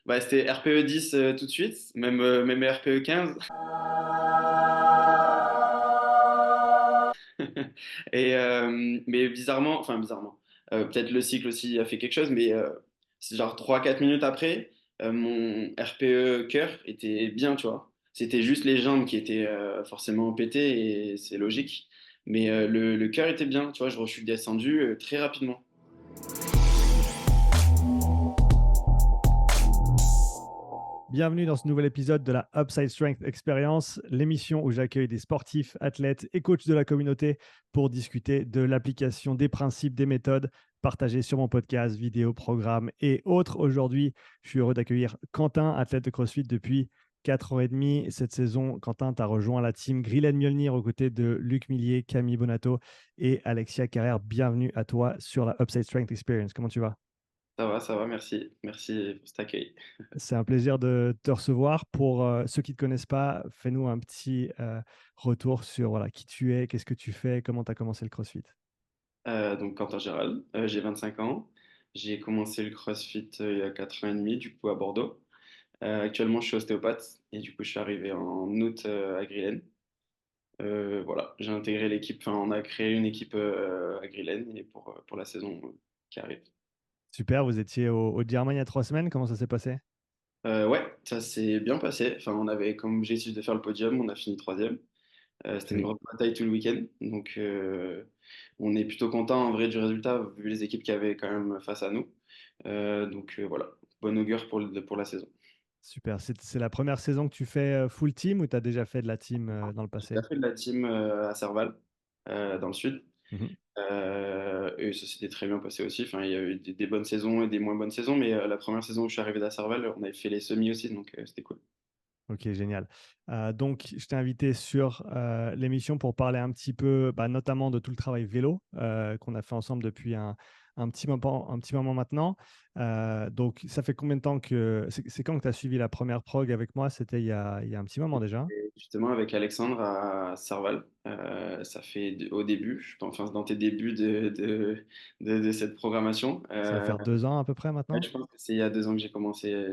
Bah, c'était RPE 10 tout de suite, même RPE 15. Mais bizarrement, peut-être le cycle aussi a fait quelque chose, mais c'est genre 3-4 minutes après, mon RPE cœur était bien, tu vois. C'était juste les jambes qui étaient forcément pétées et c'est logique. Mais le cœur était bien, tu vois, je suis descendu très rapidement. Bienvenue dans ce nouvel épisode de la Upside Strength Experience, l'émission où j'accueille des sportifs, athlètes et coachs de la communauté pour discuter de l'application des principes, des méthodes partagées sur mon podcast, vidéos, programmes et autres. Aujourd'hui, je suis heureux d'accueillir Quentin, athlète de CrossFit depuis 4 ans et demi. Cette saison, Quentin, tu as rejoint la team Grillen Mjolnir aux côtés de Luc Millier, Camille Bonato et Alexia Carrère. Bienvenue à toi sur la Upside Strength Experience. Comment tu vas? Ça va, merci. Merci pour cet accueil. C'est un plaisir de te recevoir. Pour ceux qui ne te connaissent pas, fais-nous un petit retour sur voilà, qui tu es, qu'est-ce que tu fais, comment tu as commencé le CrossFit. Donc Quentin Gérald, j'ai 25 ans. J'ai commencé le CrossFit il y a 4 ans et demi, du coup à Bordeaux. Actuellement, je suis ostéopathe et du coup, je suis arrivé en août à Grillen. Voilà, j'ai intégré l'équipe, enfin, on a créé une équipe à Grillen et pour la saison qui arrive. Super, vous étiez au Germain il y a 3 semaines, comment ça s'est passé? Ouais, ça s'est bien passé. Enfin, on avait comme objectif de faire le podium, on a fini troisième. C'était une Ok. grosse bataille tout le week-end, donc on est plutôt content en vrai du résultat vu les équipes qu'il y avait quand même face à nous. Voilà, bon augure pour la saison. Super, c'est la première saison que tu fais full team ou tu as déjà fait de la team dans le J'ai déjà passé? fait de la team à Serval, dans le sud. Mhm. Et ça s'était très bien passé aussi. Enfin, il y a eu des bonnes saisons et des moins bonnes saisons, mais la première saison où je suis arrivé à Serval, on avait fait les semis aussi, donc c'était cool. Ok, génial. Donc, je t'ai invité sur l'émission pour parler un petit peu, bah, notamment de tout le travail vélo qu'on a fait ensemble depuis un petit moment maintenant. Donc, ça fait combien de temps que... C'est quand que tu as suivi la première prog avec moi? C'était il y a un petit moment déjà. Et justement, avec Alexandre à Serval, ça fait au début, enfin dans tes débuts de cette programmation. Ça va faire 2 ans à peu près Ouais, maintenant. je pense que c'est il y a 2 ans que j'ai commencé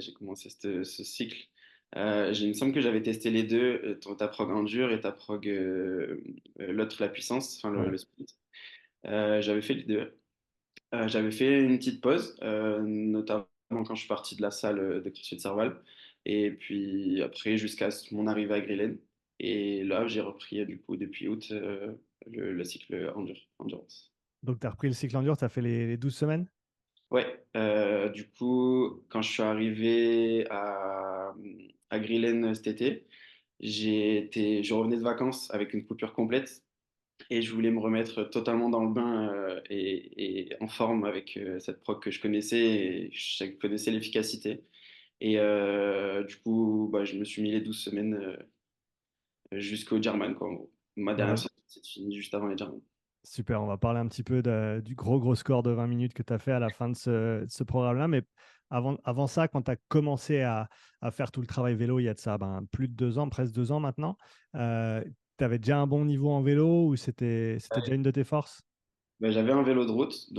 ce cycle. Il me semble que j'avais testé les deux, ta prog endure et ta prog l'autre la puissance, enfin Ouais. le split. J'avais fait les deux. J'avais fait une petite pause, notamment quand je suis parti de la salle de CrossFit Serval, et puis après jusqu'à mon arrivée à Grillen. Et là, j'ai repris du coup depuis août le cycle endurance. Donc, tu as repris le cycle endure, tu as fait les 12 semaines? Ouais, du coup, quand je suis arrivé à Grillen cet été, je revenais de vacances avec une coupure complète et je voulais me remettre totalement dans le bain et en forme avec cette prog que je connaissais et je connaissais l'efficacité. Et du coup, bah, je me suis mis les 12 semaines jusqu'au German, quoi, en gros. Ma dernière Bah, semaine, c'est fini juste avant les German. super, on va parler un petit peu du gros score de 20 minutes que tu as fait à la fin de ce programme-là. Mais avant ça, quand tu as commencé à faire tout le travail vélo, il y a de ça plus de 2 ans, presque 2 ans maintenant, tu avais déjà un bon niveau en vélo ou c'était déjà une de tes forces? Bah, j'avais un vélo de route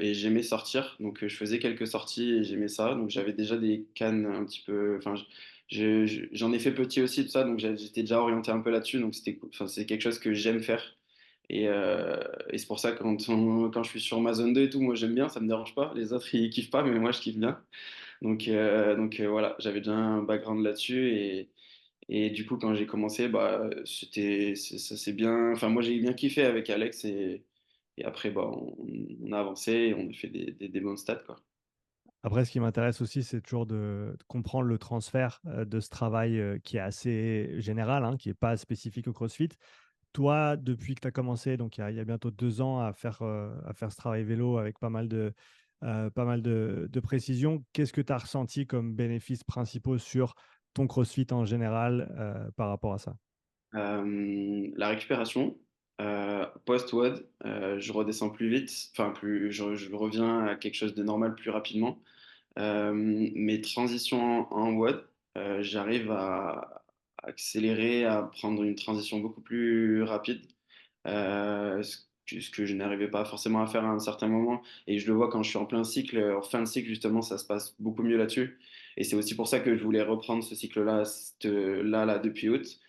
et j'aimais sortir. Donc je faisais quelques sorties et j'aimais ça. Donc j'avais déjà des cannes un petit peu. Enfin, j'en ai fait petit aussi, tout ça. Donc j'étais déjà orienté un peu là-dessus. Donc c'était cool. Enfin, c'est quelque chose que j'aime faire. Et c'est pour ça que quand je suis sur ma zone 2 et tout, moi j'aime bien, ça me dérange pas. Les autres ils kiffent pas, mais moi je kiffe bien. Voilà, j'avais déjà un background là-dessus. Et du coup, quand j'ai commencé, bah, ça c'est bien. Enfin, moi j'ai bien kiffé avec Alex et après, bah, on a avancé et on a fait des bons stats, quoi. Après, ce qui m'intéresse aussi, c'est toujours de comprendre le transfert de ce travail qui est assez général, hein, qui n'est pas spécifique au CrossFit. Toi, depuis que tu as commencé, donc il y a bientôt 2 ans à faire ce travail vélo avec pas mal de précision, qu'est-ce que tu as ressenti comme bénéfices principaux sur ton CrossFit en général par rapport à ça? La récupération, post-WOD, je redescends plus vite, enfin, je reviens à quelque chose de normal plus rapidement. Mes transitions en WOD, j'arrive à accélérer, à prendre une transition beaucoup plus rapide, ce que je n'arrivais pas forcément à faire à un certain moment. Et je le vois quand je suis en plein cycle, en fin de cycle, justement, ça se passe beaucoup mieux là-dessus. Et c'est aussi pour ça que je voulais reprendre ce cycle-là, là, depuis août.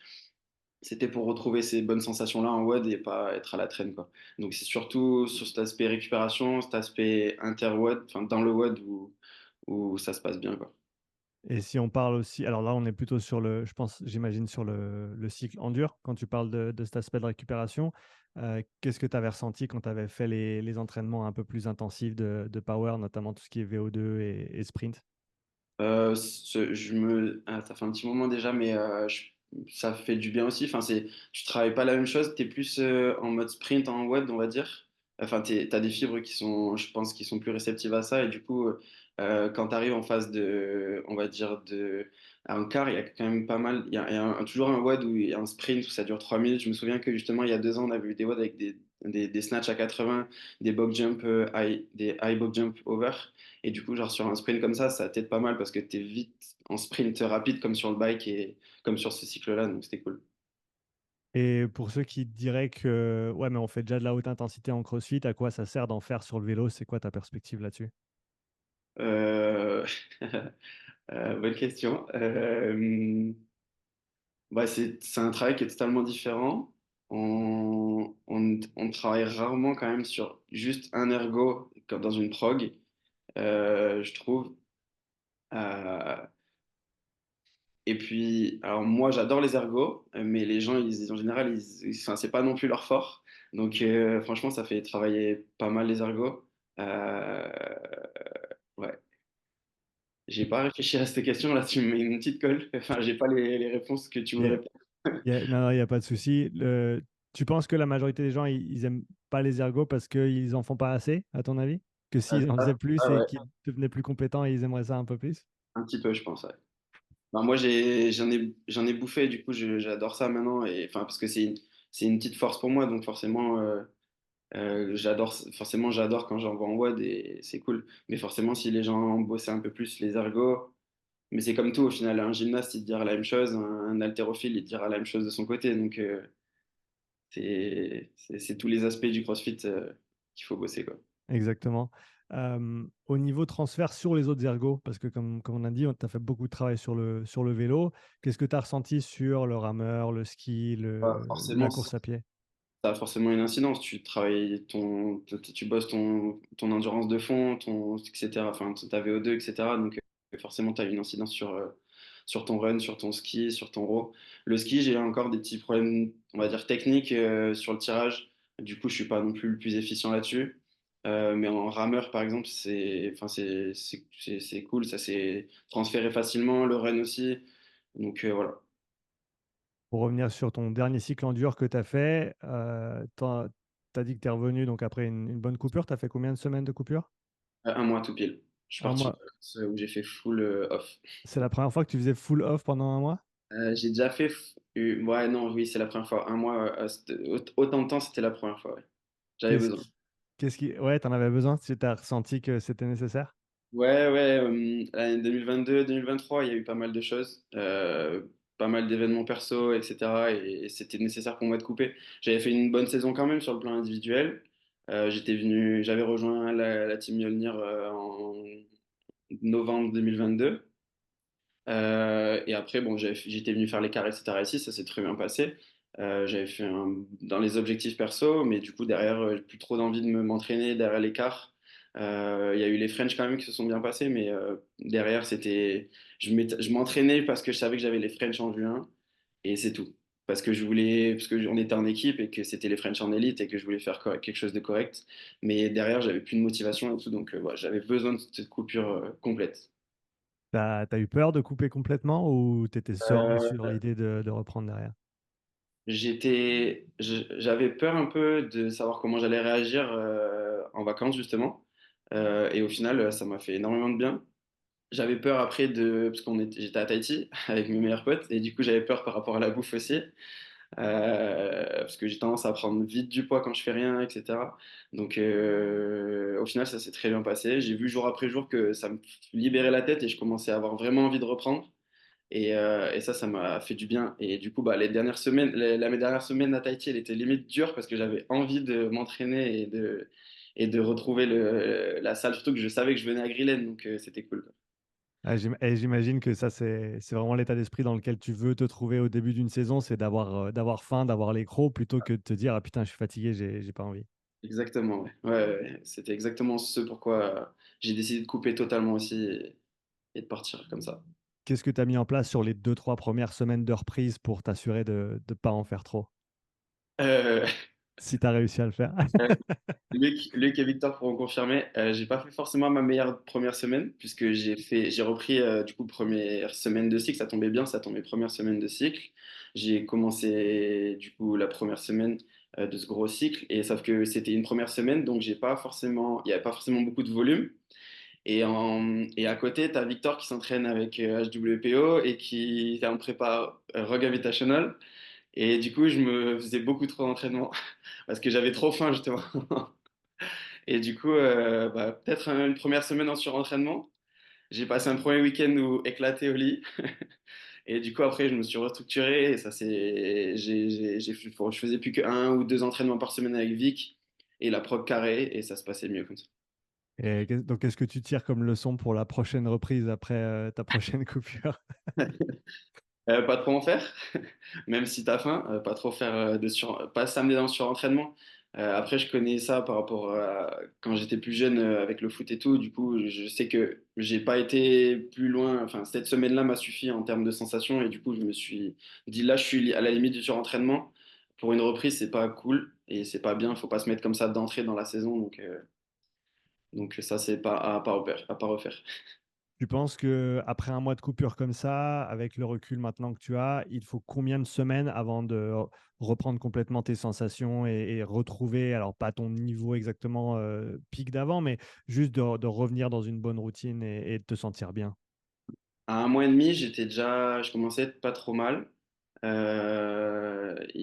C'était pour retrouver ces bonnes sensations-là en WOD et pas être à la traîne, quoi. Donc c'est surtout sur cet aspect récupération, cet aspect inter-WOD, enfin dans le WOD où ça se passe bien, quoi. Et si on parle aussi, alors là, on est plutôt sur le, je pense, j'imagine sur le cycle endure, quand tu parles de cet aspect de récupération. Qu'est-ce que tu avais ressenti quand tu avais fait les entraînements un peu plus intensifs de power, notamment tout ce qui est VO2 et sprint? Ça fait un petit moment déjà, mais ça fait du bien aussi. Enfin, tu travailles pas la même chose, tu es plus en mode sprint en web, on va dire. Enfin, tu as des fibres qui sont, je pense, qui sont plus réceptives à ça. Et du coup, quand tu arrives en phase on va dire, à un quart, il y a quand même pas mal. Il y a toujours un WOD où il y a un sprint où ça dure 3 minutes. Je me souviens que justement, il y a 2 ans, on avait eu des WOD avec des snatchs à 80, des box jump, des high box jump over. Et du coup, genre sur un sprint comme ça t'aide pas mal parce que tu es vite en sprint rapide comme sur le bike et comme sur ce cycle-là, donc c'était cool. Et pour ceux qui diraient que, ouais, mais on fait déjà de la haute intensité en CrossFit, à quoi ça sert d'en faire sur le vélo? C'est quoi ta perspective là-dessus? Euh, bonne question. Bah, c'est un travail qui est totalement différent. On travaille rarement quand même sur juste un ergo comme dans une prog, je trouve. Euh, Et puis, alors moi, j'adore les ergos, mais les gens, en général, enfin, c'est pas non plus leur fort. Donc, franchement, ça fait travailler pas mal les ergos. Euh, ouais. J'ai pas réfléchi à cette question, là, tu me mets une petite colle. Enfin, j'ai pas les réponses que tu voudrais. Non, il n'y a pas de souci. Tu penses que la majorité des gens, ils aiment pas les ergots parce qu'ils en font pas assez, à ton avis? Que s'ils en faisaient plus et Ouais, qu'ils devenaient plus compétents, ils aimeraient ça un peu plus? un petit peu, je pense. Ouais. Ben, moi, j'en ai bouffé, du coup, j'adore ça maintenant. Et, enfin, parce que c'est une petite force pour moi, donc forcément. Forcément, j'adore quand j'en vois en WOD et c'est cool. Mais forcément, si les gens bossaient un peu plus les ergos, mais c'est comme tout au final, un gymnaste, il te dira la même chose, un haltérophile, il te dira la même chose de son côté. Donc, c'est tous les aspects du CrossFit qu'il faut bosser, quoi. Exactement. Au niveau transfert sur les autres ergos, parce que comme on a dit, tu as fait beaucoup de travail sur le vélo. Qu'est-ce que tu as ressenti sur le rameur, le ski, la Forcément, course à pied? ça a forcément une incidence. Tu travailles tu bosses ton endurance de fond, etc. Enfin, ta VO2, etc. Donc, forcément, tu as une incidence sur ton run, sur ton ski, sur ton row. Le ski, j'ai encore des petits problèmes, on va dire, techniques sur le tirage. Du coup, je suis pas non plus le plus efficient là-dessus. Mais en rameur, par exemple, enfin, c'est cool. Ça s'est transféré facilement. Le run aussi. Donc, voilà. Pour revenir sur ton dernier cycle endure que tu as fait, tu as dit que tu es revenu donc après une bonne coupure. Tu as fait combien de semaines de coupure? Un mois tout pile. Je suis Un parti en mois. vacances, où j'ai fait full off. C'est la première fois que tu faisais full off pendant un mois? J'ai déjà fait. Ouais, non, oui, c'est la première fois. Un mois, autant de temps, c'était la première fois. Ouais. J'avais Qu'est-ce besoin. qui, ouais, tu en avais besoin? Tu as ressenti que c'était nécessaire? Ouais, ouais, l'année 2022, 2023, il y a eu pas mal de choses, pas mal d'événements perso, etc. Et c'était nécessaire pour moi de couper. J'avais fait une bonne saison quand même sur le plan individuel. J'avais rejoint la team Mjolnir en novembre 2022. Et après, bon, j'étais venu faire l'écart, etc. Ici, ça s'est très bien passé. J'avais fait dans les objectifs perso, mais du coup, derrière, plus trop d'envie de m'entraîner derrière l'écart. Il y a eu les French quand même qui se sont bien passés, mais derrière, je m'entraînais parce que je savais que j'avais les French en Vue 1 et c'est tout. Parce que on était en équipe et que c'était les French en élite et que je voulais faire quelque chose de correct. Mais derrière, j'avais plus de motivation et tout, donc voilà, j'avais besoin de cette coupure complète. Tu as eu peur de couper complètement ou tu étais serein Euh, sur l'idée de reprendre derrière? J'avais peur un peu de savoir comment j'allais réagir en vacances justement. Et au final, ça m'a fait énormément de bien. J'avais peur après parce j'étais à Tahiti avec mes meilleurs potes et du coup j'avais peur par rapport à la bouffe aussi. Parce que j'ai tendance à prendre vite du poids quand je fais rien, etc. Donc au final ça s'est très bien passé. J'ai vu jour après jour que ça me libérait la tête et je commençais à avoir vraiment envie de reprendre. Et ça m'a fait du bien. Et du coup, bah, mes dernières semaines à Tahiti, elle était limite dure parce que j'avais envie de m'entraîner et de retrouver la salle, surtout que je savais que je venais à Grillen, donc c'était cool. Ouais, j'imagine que ça, c'est vraiment l'état d'esprit dans lequel tu veux te trouver au début d'une saison, c'est d'avoir faim, d'avoir les crocs, plutôt que de te dire: «Ah putain, je suis fatigué, j'ai pas envie». Exactement, ouais. Ouais, ouais, ouais. C'était exactement ce pourquoi j'ai décidé de couper totalement aussi et de partir comme ça. Qu'est-ce que tu as mis en place sur les deux trois premières semaines de reprise pour t'assurer de ne pas en faire trop? Euh, Si tu as réussi à le faire? Luc et Victor pourront confirmer. J'ai pas fait forcément ma meilleure première semaine puisque j'ai repris du coup première semaine de cycle. Ça tombait bien, ça tombait première semaine de cycle. J'ai commencé du coup la première semaine de ce gros cycle et sauf que c'était une première semaine donc il y avait pas forcément beaucoup de volume. Et à côté, tu as Victor qui s'entraîne avec HWPO et qui est en prépa Rogue Invitational. Et du coup, je me faisais beaucoup trop d'entraînement parce que j'avais trop faim justement. Et du coup, peut-être une première semaine en surentraînement. J'ai passé un premier week-end où éclaté au lit. Et du coup, après, je me suis restructuré. Et ça, je faisais plus qu'un ou deux entraînements par semaine avec Vic et la prog carré. Et ça se passait mieux comme ça. Et donc qu'est-ce que tu tires comme leçon pour la prochaine reprise après, ta prochaine coupure? Pas trop en faire, même si t'as faim, pas trop faire pas s'amener dans le surentraînement. Après, je connais ça par rapport à quand j'étais plus jeune avec le foot et tout. Du coup, je sais que j'ai pas été plus loin. Enfin, cette semaine-là m'a suffi en termes de sensations et du coup, je me suis dit là, je suis à la limite du surentraînement. Pour une reprise, c'est pas cool et c'est pas bien. Faut pas se mettre comme ça d'entrée dans la saison. Donc ça, c'est pas à pas refaire, à pas refaire. Tu penses que après un mois de coupure comme ça, avec le recul maintenant que tu as, il faut combien de semaines avant de reprendre complètement tes sensations et retrouver, alors pas ton niveau exactement pic d'avant, mais juste de revenir dans une bonne routine et de te sentir bien? À un mois et demi, je commençais à être pas trop mal.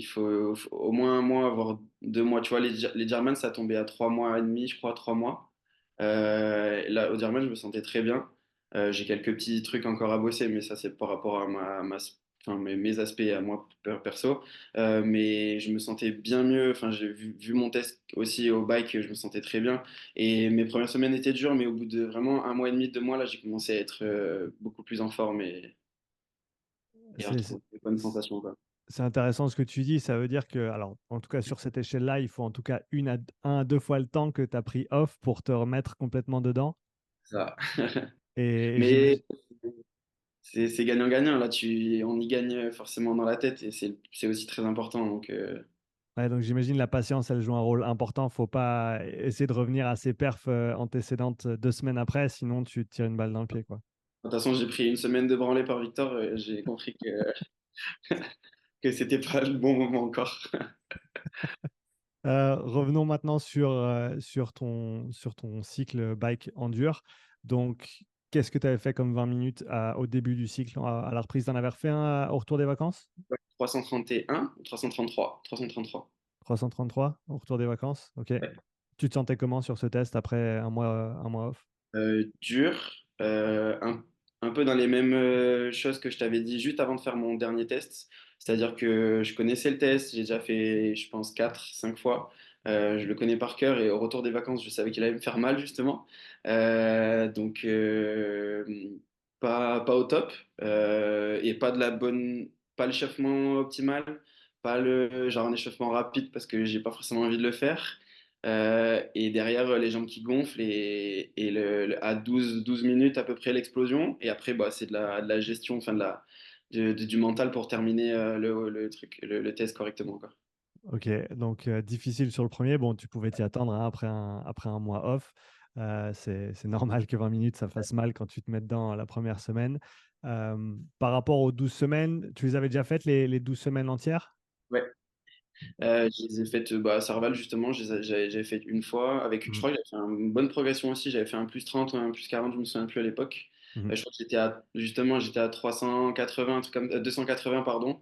Faut au moins un mois, voire 2 mois. Tu vois, les Germans, ça tombait à 3 mois et demi, je crois, 3 mois. Là, au German, je me sentais très bien. J'ai quelques petits trucs encore à bosser, mais ça, c'est par rapport à enfin, mes aspects à moi perso. Mais je me sentais bien mieux. Enfin, j'ai vu mon test aussi au bike, je me sentais très bien. Et mes premières semaines étaient dures, mais au bout de vraiment un mois et demi, 2 mois, là, j'ai commencé à être beaucoup plus en forme et à C'est c'est- retrouver des bonnes sensations, quoi. c'est intéressant ce que tu dis. Ça veut dire que, alors, en tout cas, sur cette échelle-là, il faut en tout cas un à deux fois le temps que tu as pris off pour te remettre complètement dedans. Ça. Et Mais j'imagine. c'est gagnant-gagnant. Là, on y gagne forcément dans la tête et c'est aussi très important. Donc, Ouais, donc j'imagine la patience, elle joue un rôle important. Faut pas essayer de revenir à ses perfs antécédentes 2 semaines après, sinon tu te tires une balle dans le pied, quoi. de toute façon, j'ai pris une semaine de branlée par Victor et j'ai compris que c'était pas le bon moment encore. Revenons maintenant sur ton cycle bike endure. Donc, qu'est-ce que tu avais fait comme 20 minutes au début du cycle, à la reprise? Tu en avais refait un au retour des vacances? 331 ou 333? 333. 333 au retour des vacances? Ok. Ouais. Tu te sentais comment sur ce test après un mois off? Dur, un peu dans les mêmes choses que je t'avais dit juste avant de faire mon dernier test. C'est-à-dire que je connaissais le test, j'ai déjà fait, je pense, 4, 5 fois. Je le connais par cœur et au retour des vacances, je savais qu'il allait me faire mal, justement. Donc, pas au top et pas l'échauffement optimal, pas le genre un échauffement rapide parce que j'ai pas forcément envie de le faire. Et derrière, les jambes qui gonflent à 12 minutes à peu près l'explosion. Et après, bah, c'est de la gestion, enfin du mental pour terminer le truc, le test correctement, quoi. Ok, donc difficile sur le premier. Bon, tu pouvais t'y attendre hein, après un mois off. C'est normal que 20 minutes, ça fasse mal quand tu te mets dedans la première semaine. Par rapport aux 12 semaines, tu les avais déjà faites les 12 semaines entières? Ouais. Je les ai faites à Serval, justement. J'avais fait une fois. Je Mhm. crois que j'avais fait une bonne progression aussi. J'avais fait un plus 30 ou un plus 40, je me souviens plus à l'époque. Mhm. Je crois que j'étais à 380, un truc comme, 280, pardon,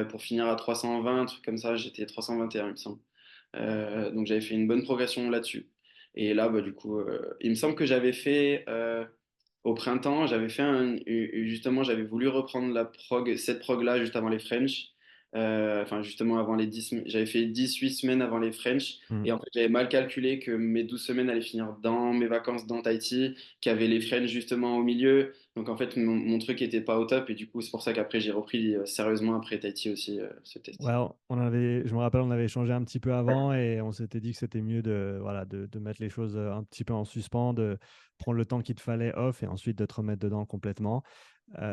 pour finir à 320, un truc comme ça. J'étais à 321, il me semble. Donc j'avais fait une bonne progression là-dessus. Et là, bah, du coup, il me semble que j'avais fait au printemps, justement, j'avais voulu reprendre cette prog-là juste avant les French. Enfin, justement, avant j'avais fait 18 semaines avant les French. Mhm. Et en fait, j'avais mal calculé que mes 12 semaines allaient finir dans mes vacances dans Tahiti, qu'il y avait les French justement au milieu. Donc en fait, mon truc était pas au top et du coup, c'est pour ça qu'après, j'ai repris sérieusement après Tahiti aussi ce Ouais, test. je me rappelle, on avait échangé un petit peu avant et on s'était dit que c'était mieux voilà, de mettre les choses un petit peu en suspens, de prendre le temps qu'il te fallait off et ensuite de te remettre dedans complètement.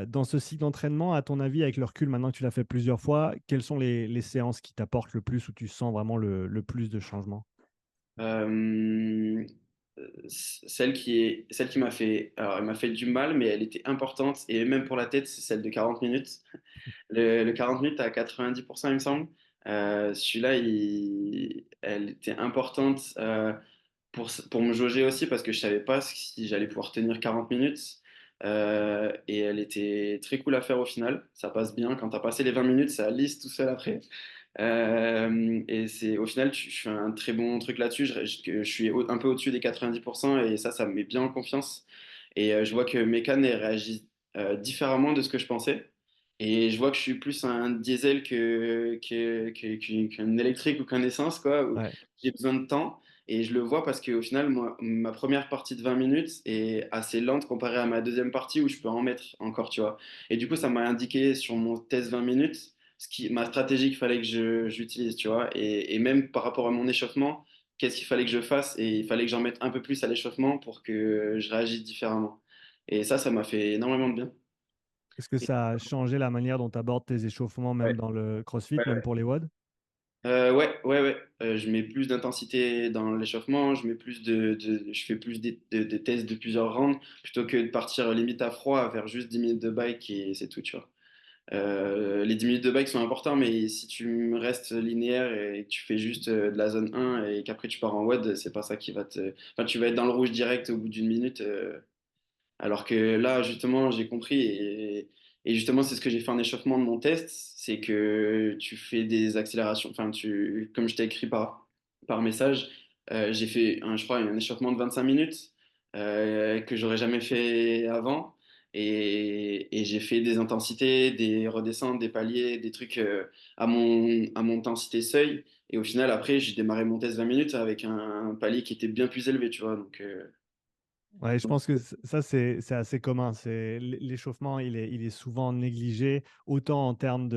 Dans ce cycle d'entraînement, à ton avis, avec le recul, maintenant que tu l'as fait plusieurs fois, quelles sont les séances qui t'apportent le plus, où tu sens vraiment le plus de changement? Euh, celle qui m'a fait, alors elle m'a fait du mal, mais elle était importante et même pour la tête, c'est celle de 40 minutes. Le 40 minutes à 90%, il me semble. Celui-là, elle était importante pour me jauger aussi parce que je savais pas si j'allais pouvoir tenir 40 minutes. Et elle était très cool à faire au final. Ça passe bien. Quand tu as passé les 20 minutes, ça lisse tout seul après. Et c'est au final, je fais un très bon truc là-dessus. Je suis un peu au-dessus des 90% et ça me met bien en confiance. Et je vois que mes cannes elles réagissent différemment de ce que je pensais. Et je vois que je suis plus un diesel qu'un électrique ou qu'un essence, quoi, où Ouais. j'ai besoin de temps. Et je le vois parce qu'au final, moi, ma première partie de 20 minutes est assez lente comparée à ma deuxième partie où je peux en mettre encore, tu vois. Et du coup, ça m'a indiqué sur mon test 20 minutes ma stratégie qu'il fallait que j'utilise, tu vois. Et même par rapport à mon échauffement, qu'est-ce qu'il fallait que je fasse? Et il fallait que j'en mette un peu plus à l'échauffement pour que je réagisse différemment. Et ça m'a fait énormément de bien. Est-ce que Et- ça a changé la manière dont tu abordes tes échauffements, même ouais, dans le CrossFit, ouais, même ouais. pour les WOD? Ouais. Je mets plus d'intensité dans l'échauffement, je fais plus des tests de plusieurs rounds plutôt que de partir limite à froid, à faire juste 10 minutes de bike et c'est tout, tu vois. Les 10 minutes de bike sont importants, mais si tu restes linéaire et que tu fais juste de la zone 1 et qu'après tu pars en WOD, c'est pas ça qui va te. Enfin, tu vas être dans le rouge direct au bout d'une minute. Alors que là, justement, j'ai compris et justement, c'est ce que j'ai fait en échauffement de mon test, c'est que tu fais des accélérations. Enfin, comme je t'ai écrit par message, j'ai fait, je crois, un échauffement de 25 minutes que j'aurais jamais fait avant. Et j'ai fait des intensités, des redescentes, des paliers, des trucs à mon intensité seuil. Et au final, après, j'ai démarré mon test 20 minutes avec un palier qui était bien plus élevé, tu vois. Ouais, je pense que ça, c'est assez commun. L'échauffement, il est souvent négligé, autant en termes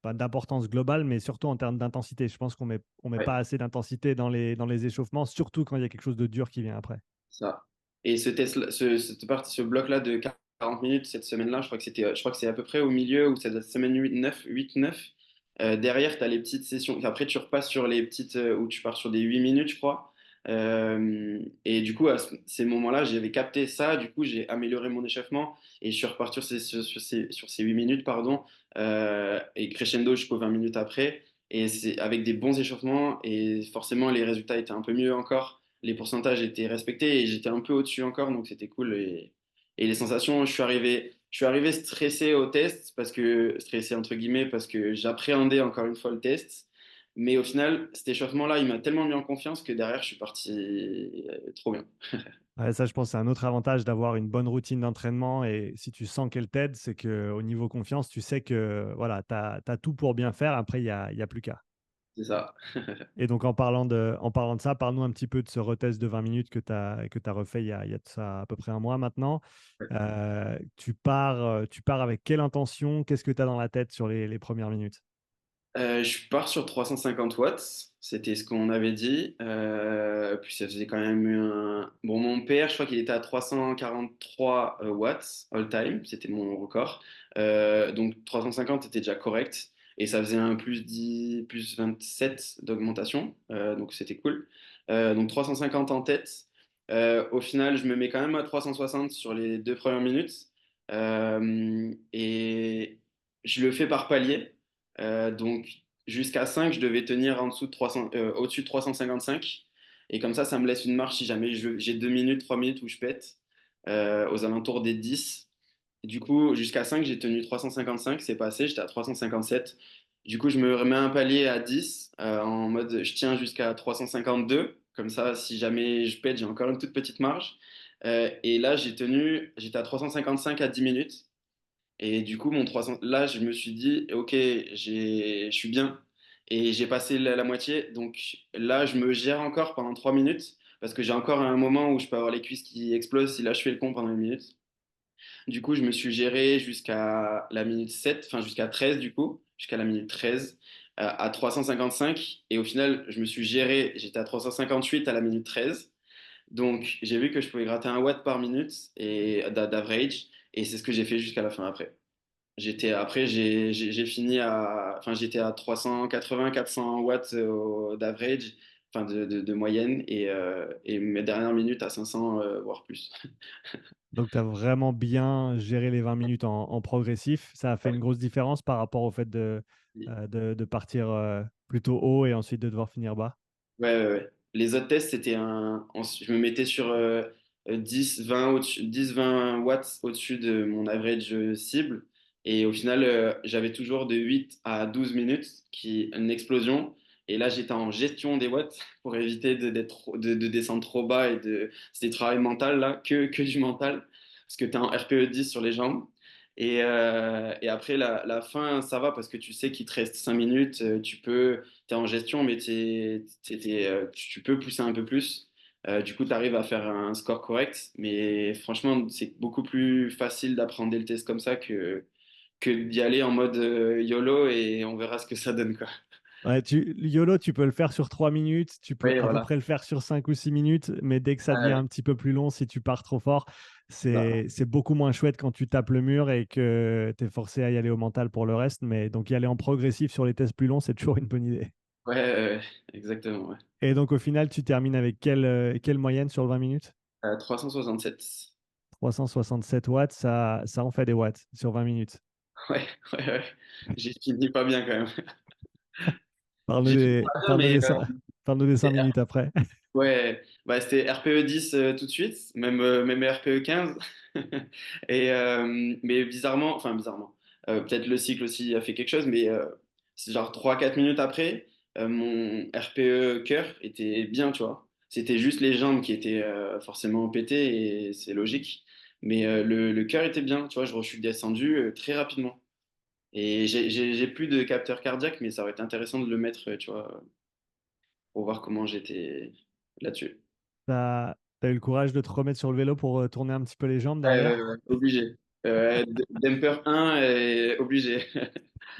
d'importance globale, mais surtout en termes d'intensité. Je pense qu'on met Ouais. pas assez d'intensité dans les échauffements, surtout quand il y a quelque chose de dur qui vient après. Ça. Et ce test, ce bloc-là de 40 minutes cette semaine-là, je crois que c'est à peu près au milieu ou c'est la semaine 8, 9. Derrière, tu as les petites sessions. Après, tu repasses sur les petites où tu pars sur des 8 minutes, je crois. Et du coup, ces moments-là, j'avais capté ça. Du coup, j'ai amélioré mon échauffement et je suis reparti sur ces 8 minutes, pardon. Et crescendo jusqu'aux 20 minutes après. Et c'est avec des bons échauffements et forcément, les résultats étaient un peu mieux encore, les pourcentages étaient respectés et j'étais un peu au-dessus encore, donc c'était cool. Et les sensations, je suis arrivé stressé au test, stressé entre guillemets, parce que j'appréhendais encore une fois le test. Mais au final, cet échauffement-là, il m'a tellement mis en confiance que derrière, je suis parti trop bien. Ouais, ça, je pense, c'est un autre avantage d'avoir une bonne routine d'entraînement. Et si tu sens qu'elle t'aide, c'est qu'au niveau confiance, tu sais que voilà, tu as tout pour bien faire. Après, il y a plus qu'à. C'est ça. Et donc, en parlant de ça, parle-nous un petit peu de ce retest de 20 minutes que tu as refait il y a de ça à peu près un mois maintenant. Tu pars avec quelle intention? Qu'est-ce que tu as dans la tête sur les premières minutes? Je pars sur 350 watts, c'était ce qu'on avait dit. Puis ça faisait quand même Bon, mon PR, je crois qu'il était à 343 watts all time, c'était mon record. Donc 350 était déjà correct. Et ça faisait un plus 10, plus 27 d'augmentation. Donc c'était cool. Donc 350 en tête. Au final, je me mets quand même à 360 sur les 2 premières minutes. Et je le fais par palier. Donc jusqu'à 5 je devais tenir en dessous de 300, au-dessus de 355. Et comme ça me laisse une marge si jamais j'ai 2 minutes, 3 minutes où je pète, aux alentours des 10. Et du coup, jusqu'à 5 j'ai tenu 355, c'est passé, j'étais à 357. Du coup, je me remets un palier à 10, en mode je tiens jusqu'à 352. Comme ça, si jamais je pète, j'ai encore une toute petite marge. Et là, j'étais à 355 à 10 minutes. Et du coup, mon 300, là, je me suis dit, ok, je suis bien. Et j'ai passé la moitié. Donc là, je me gère encore pendant 3 minutes. Parce que j'ai encore un moment où je peux avoir les cuisses qui explosent si là, je fais le con pendant une minute. Du coup, je me suis géré jusqu'à la minute 7, enfin jusqu'à 13 du coup, jusqu'à la minute 13 à 355. Et au final, je me suis géré, j'étais à 358 à la minute 13. Donc, j'ai vu que je pouvais gratter un watt par minute et d'average. Et c'est ce que j'ai fait jusqu'à la fin après. Après, j'ai fini enfin, j'étais à 380, 400 watts d'average, enfin de moyenne, et mes dernières minutes à 500, voire plus. Donc, tu as vraiment bien géré les 20 minutes en progressif. Ça a fait une grosse différence par rapport au fait de partir plutôt haut et ensuite de devoir finir bas. Ouais, ouais, ouais. Les autres tests, je me mettais sur 10, 20 10, 20 watts au-dessus de mon average cible. Et au final, j'avais toujours de 8 à 12 minutes, une explosion. Et là, j'étais en gestion des watts pour éviter de descendre trop bas c'était du travail mental, là, que du mental. Parce que tu es en RPE 10 sur les jambes. Et après, la fin, ça va parce que tu sais qu'il te reste 5 minutes. Tu es en gestion, mais tu peux pousser un peu plus. Du coup, tu arrives à faire un score correct. Mais franchement, c'est beaucoup plus facile d'apprendre le test comme ça que d'y aller en mode YOLO et on verra ce que ça donne, quoi. Ouais, le YOLO, tu peux le faire sur 3 minutes, tu peux Oui, à peu voilà. près le faire sur 5 ou 6 minutes, mais dès que ça devient Ouais, un petit peu plus long, si tu pars trop fort, c'est ça. c'est beaucoup moins chouette quand tu tapes le mur et que tu es forcé à y aller au mental pour le reste. Mais donc y aller en progressif sur les tests plus longs, c'est toujours une bonne idée. Ouais, exactement. Ouais. Et donc au final, tu termines avec quelle moyenne sur le 20 minutes? 367. 367 watts, ça en fait des watts sur 20 minutes. Ouais, ouais, ouais. J'ai fini pas bien quand même. Parle-nous J'ai fini des, pas bien, parle-nous mais des, cin- parle-nous des 5 c'était minutes après. ouais, bah, c'était RPE 10 tout de suite, même RPE 15. Mais bizarrement, peut-être le cycle aussi a fait quelque chose, mais c'est genre 3-4 minutes après, mon RPE cœur était bien, tu vois. C'était juste les jambes qui étaient forcément pétées et c'est logique. Mais le cœur était bien, tu vois, je suis descendu très rapidement. Et j'ai plus de capteur cardiaque, mais ça aurait été intéressant de le mettre, tu vois, pour voir comment j'étais là-dessus. Tu as eu le courage de te remettre sur le vélo pour tourner un petit peu les jambes Ouais, derrière. obligé. Demper 1 est obligé.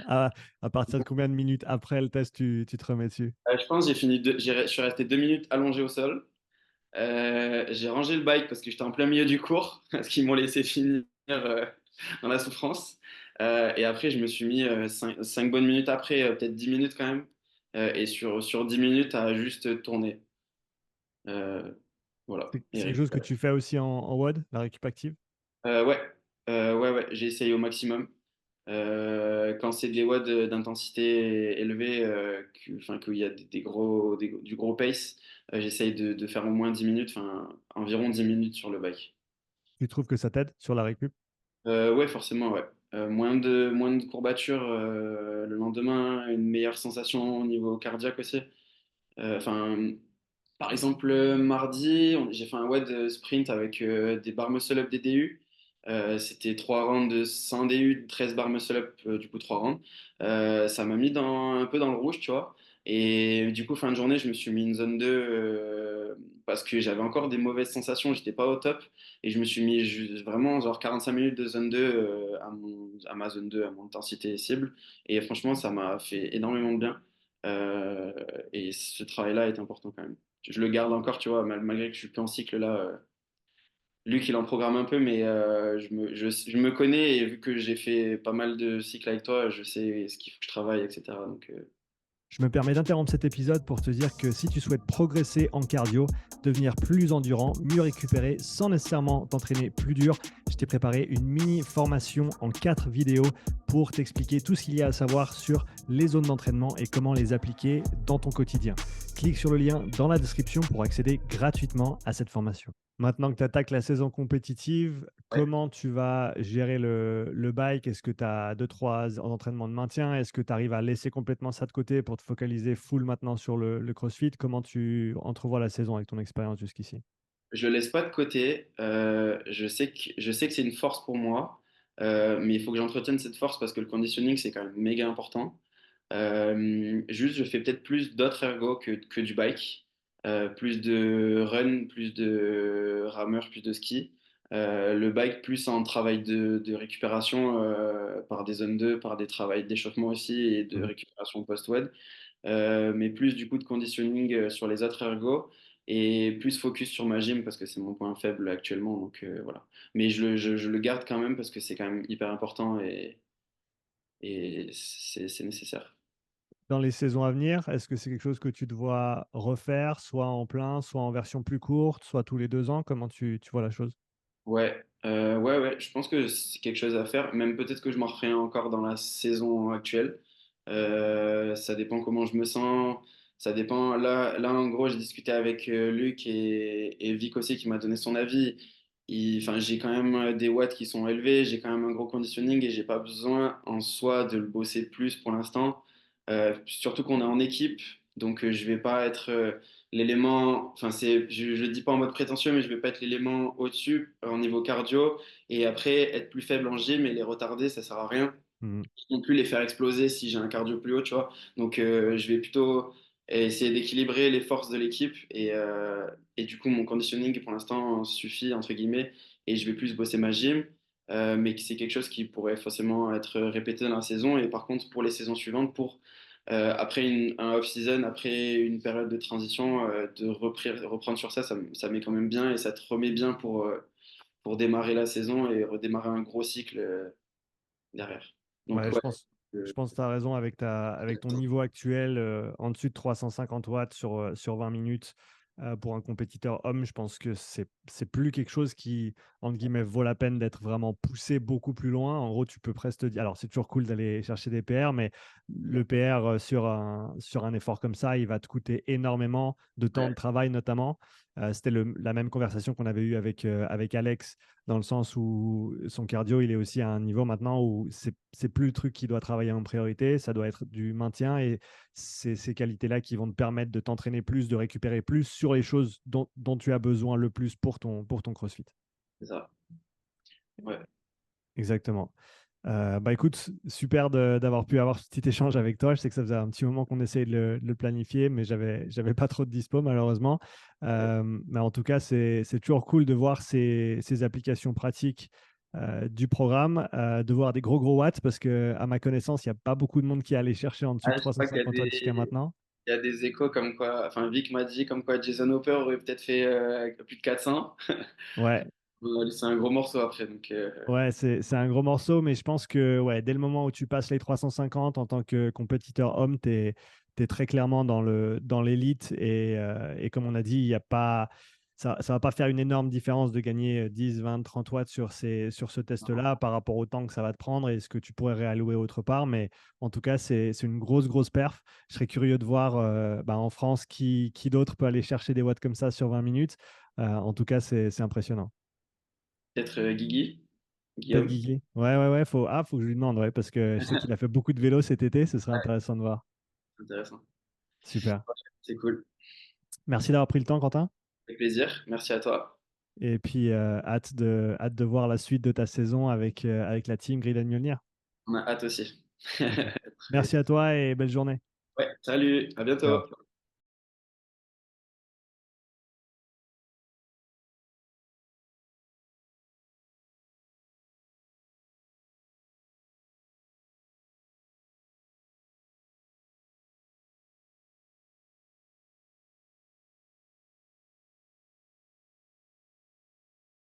À partir de combien de minutes après le test, tu te remets dessus? Je pense que je suis resté 2 minutes allongé au sol. J'ai rangé le bike parce que j'étais en plein milieu du cours, parce qu'ils m'ont laissé finir dans la souffrance. Et après, je me suis mis 5 bonnes minutes après, peut-être 10 minutes quand même. Et sur 10 minutes à juste tourner. Euh, voilà. C'est quelque chose que tu fais aussi en WOD, la récup active? Ouais, ouais, j'ai essayé au maximum. Quand c'est des watts d'intensité élevée, enfin, qu'il y a du gros pace, j'essaye de faire au moins 10 minutes, enfin environ 10 minutes sur le bike. Tu trouves que ça t'aide sur la récup? Ouais, forcément, ouais. Moins de courbatures le lendemain, une meilleure sensation au niveau cardiaque aussi. Enfin, par exemple, mardi, j'ai fait un WOD sprint avec des barres muscle-up des DU. C'était 3 rounds de 100 DU, 13 barres muscle-up, du coup 3 rounds. Ça m'a mis un peu dans le rouge, tu vois. Et du coup, fin de journée, je me suis mis une zone 2 parce que j'avais encore des mauvaises sensations, j'étais pas au top. Et je me suis mis vraiment genre 45 minutes de zone 2 à ma zone 2, à mon intensité cible. Et franchement, ça m'a fait énormément de bien. Euh, et ce travail-là est important quand même. Je le garde encore, tu vois, malgré que je suis plus en cycle là. Luc, il en programme un peu, mais je me connais et vu que j'ai fait pas mal de cycles avec toi, je sais ce qu'il faut que je travaille, etc. Donc, Je me permets d'interrompre cet épisode pour te dire que si tu souhaites progresser en cardio, devenir plus endurant, mieux récupérer sans nécessairement t'entraîner plus dur, je t'ai préparé une mini formation en 4 vidéos pour t'expliquer tout ce qu'il y a à savoir sur les zones d'entraînement et comment les appliquer dans ton quotidien. Clique sur le lien dans la description pour accéder gratuitement à cette formation. Maintenant que tu attaques la saison compétitive, ouais. comment tu vas gérer le bike? Est-ce que tu as 2-3 entraînements de maintien? Est-ce que tu arrives à laisser complètement ça de côté pour te focaliser full maintenant sur le CrossFit? Comment tu entrevois la saison avec ton expérience jusqu'ici? Je le laisse pas de côté. Je sais que c'est une force pour moi, mais il faut que j'entretienne cette force parce que le conditioning, c'est quand même méga important. Juste, je fais peut-être plus d'autres ergos que du bike. Plus de run, plus de rameur, plus de ski. Le bike plus en travail de récupération par des zones 2, par des travails d'échauffement aussi et de Mhm. récupération post-WOD. Mais plus du coup de conditioning sur les autres ergos et plus focus sur ma gym parce que c'est mon point faible actuellement. Donc voilà. Mais je le garde quand même parce que c'est quand même hyper important et c'est nécessaire. Dans les saisons à venir, est-ce que c'est quelque chose que tu dois refaire, soit en plein, soit en version plus courte, soit tous les 2 ans? Comment tu vois la chose? Ouais, je pense que c'est quelque chose à faire. Même peut-être que je m'en referai encore dans la saison actuelle. Ça dépend comment je me sens. Ça dépend. Là en gros, j'ai discuté avec Luc et Vic aussi qui m'a donné son avis. Enfin, j'ai quand même des watts qui sont élevés. J'ai quand même un gros conditioning et j'ai pas besoin en soi de le bosser plus pour l'instant. Surtout qu'on est en équipe, donc je vais pas être l'élément, enfin je le dis pas en mode prétentieux, mais je vais pas être l'élément au-dessus au niveau cardio et après être plus faible en gym et les retarder, ça sert à rien. Mhm. Non plus les faire exploser si j'ai un cardio plus haut, tu vois. Donc je vais plutôt essayer d'équilibrer les forces de l'équipe et du coup mon conditioning pour l'instant suffit entre guillemets et je vais plus bosser ma gym. Mais c'est quelque chose qui pourrait forcément être répété dans la saison. Et par contre, pour les saisons suivantes, pour après un off-season, après une période de transition, de reprendre sur ça, ça met quand même bien et ça te remet bien pour démarrer la saison et redémarrer un gros cycle derrière. Donc, Ouais, ouais. je pense que tu as raison avec ton niveau actuel, en dessus de 350 watts sur 20 minutes pour un compétiteur homme. Je pense que c'est plus quelque chose qui, entre guillemets, vaut la peine d'être vraiment poussé beaucoup plus loin. En gros, tu peux presque te dire, alors c'est toujours cool d'aller chercher des PR, mais le PR sur un effort comme ça, il va te coûter énormément de temps Ouais, de travail notamment. C'était la même conversation qu'on avait eue avec Alex dans le sens où son cardio, il est aussi à un niveau maintenant où c'est plus le truc qui doit travailler en priorité, ça doit être du maintien et c'est ces qualités-là qui vont te permettre de t'entraîner plus, de récupérer plus sur les choses dont tu as besoin le plus pour ton CrossFit. c'est ça. Ouais. Exactement. Bah écoute, super d'avoir pu avoir ce petit échange avec toi. Je sais que ça faisait un petit moment qu'on essayait de le planifier, mais j'avais pas trop de dispo malheureusement. Mais en tout cas, c'est toujours cool de voir ces applications pratiques du programme, de voir des gros watts, parce que à ma connaissance, il n'y a pas beaucoup de monde qui est allé chercher en dessus de Ah, je crois qu'il y a 350 watts jusqu'à maintenant. il y a des échos comme quoi, enfin Vic m'a dit comme quoi Jason Hopper aurait peut-être fait plus de 400. Ouais, C'est un gros morceau après, donc ouais, c'est un gros morceau, mais je pense que ouais, dès le moment où tu passes les 350 en tant que compétiteur homme, tu es très clairement dans l'élite. Et comme on a dit, il y a pas, ça va pas faire une énorme différence de gagner 10, 20, 30 watts sur ce test-là par rapport au temps que ça va te prendre et ce que tu pourrais réallouer autre part. Mais en tout cas, c'est une grosse perf. Je serais curieux de voir bah, en France qui d'autre peut aller chercher des watts comme ça sur 20 minutes. En tout cas, c'est impressionnant. peut-être Guigui, Peut-être Guillaume. Guigui. Ouais. Faut que je lui demande, ouais, parce que je sais qu'il a fait beaucoup de vélo cet été. Ce serait Ouais, intéressant de voir. c'est intéressant. Super. C'est cool. Merci d'avoir pris le temps, Quentin. Avec plaisir. Merci à toi. Et puis, hâte de voir la suite de ta saison avec la team Grid Mjolnir. On a hâte aussi. Ok. Très bien. Merci à toi et belle journée. Ouais, salut, à Ciao. bientôt.